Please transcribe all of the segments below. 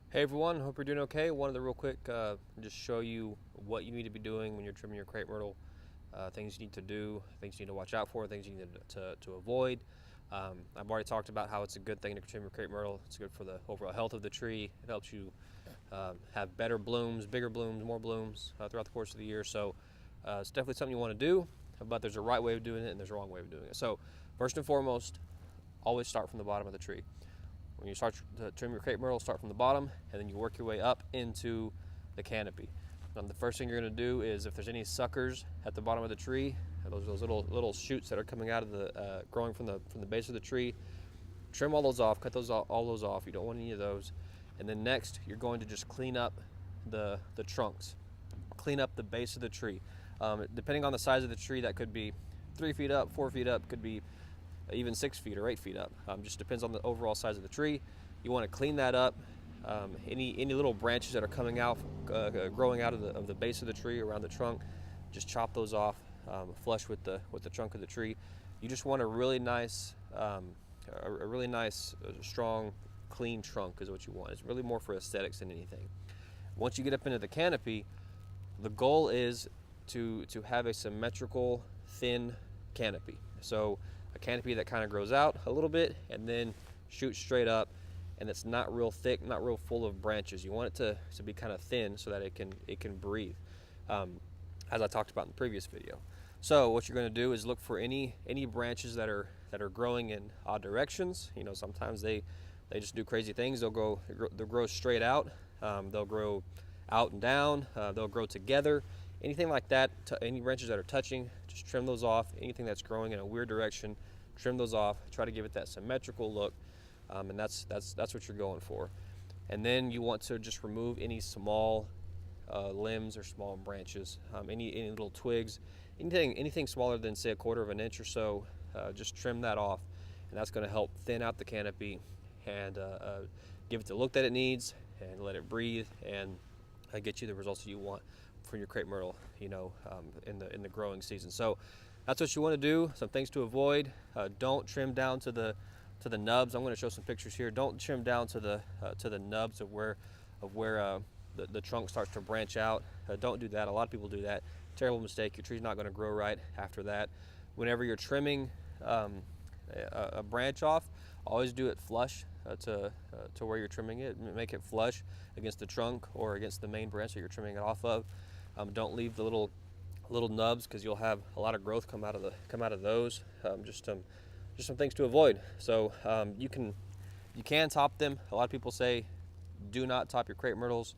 Hey everyone, hope you're doing okay. Wanted to real quick just show you what you need to be doing when you're trimming your crepe myrtle. Things you need to do, things you need to watch out for, things you need to avoid. I've already talked about how it's a good thing to trim your crepe myrtle. It's good for the overall health of the tree. It helps you have better blooms, bigger blooms, more blooms throughout the course of the year. So it's definitely something you want to do, but there's a right way of doing it and there's a wrong way of doing it. So first and foremost, always start from the bottom of the tree. When you start to trim your crepe myrtle, start from the bottom, and then you work your way up into the canopy. The first thing you're going to do is, if there's any suckers at the bottom of the tree, those little shoots that are coming out of the growing from the base of the tree, trim all those off, cut all those off. You don't want any of those. And then next, you're going to just clean up the trunks, clean up the base of the tree. Depending on the size of the tree, that could be 3 feet up, 4 feet up, could be even 6 feet or 8 feet up. Just depends on the overall size of the tree. You want to clean that up. Any little branches that are coming out, growing out of the base of the tree around the trunk, just chop those off, flush with the trunk of the tree. You just want a really nice, strong, clean trunk is what you want. It's really more for aesthetics than anything. Once you get up into the canopy, the goal is to have a symmetrical, thin canopy. So a canopy that kind of grows out a little bit and then shoots straight up, and it's not real thick, not real full of branches. You want it to be kind of thin so that it can breathe, as I talked about in the previous video. So what you're going to do is look for any branches that are growing in odd directions. You know, sometimes they just do crazy things. They'll grow straight out. They'll grow out and down. They'll grow together. Anything like that, any branches that are touching, just trim those off. Anything that's growing in a weird direction, trim those off. Try to give it that symmetrical look, and that's what you're going for. And then you want to just remove any small limbs or small branches, any little twigs, anything smaller than, say, 1/4 of an inch or so. Just trim that off, and that's going to help thin out the canopy and give it the look that it needs, and let it breathe, and get you the results that you want for your crepe myrtle, you know, in the growing season. So that's what you want to do. Some things to avoid: don't trim down to the nubs. I'm going to show some pictures here. Don't trim down to the nubs of where the trunk starts to branch out. Don't do that. A lot of people do that. Terrible mistake. Your tree's not going to grow right after that. Whenever you're trimming a branch off, always do it flush to where you're trimming it. Make it flush against the trunk or against the main branch that you're trimming it off of. Don't leave the little nubs, because you'll have a lot of growth come out of those. Just some things to avoid. So you can top them. A lot of people say do not top your crepe myrtles.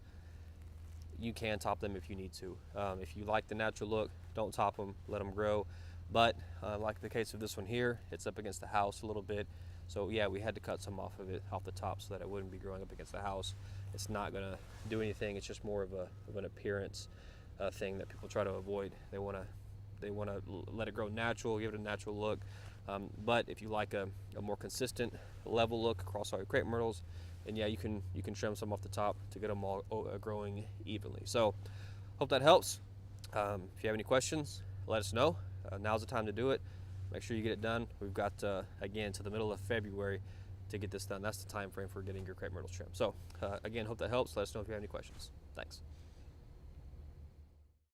You can top them if you need to. If you like the natural look, don't top them. Let them grow. But like the case of this one here, it's up against the house a little bit. So yeah, we had to cut some off the top so that it wouldn't be growing up against the house. It's not gonna do anything. It's just more of an appearance thing that people try to avoid. They wanna let it grow natural, give it a natural look. But if you like a more consistent level look across all your crepe myrtles, then yeah, you can trim some off the top to get them all growing evenly. So hope that helps. If you have any questions, let us know. Now's the time to do it. Make sure you get it done. We've got again to the middle of February to get this done. That's the time frame for getting your crepe myrtles trimmed. So again, hope that helps. Let us know if you have any questions. Thanks.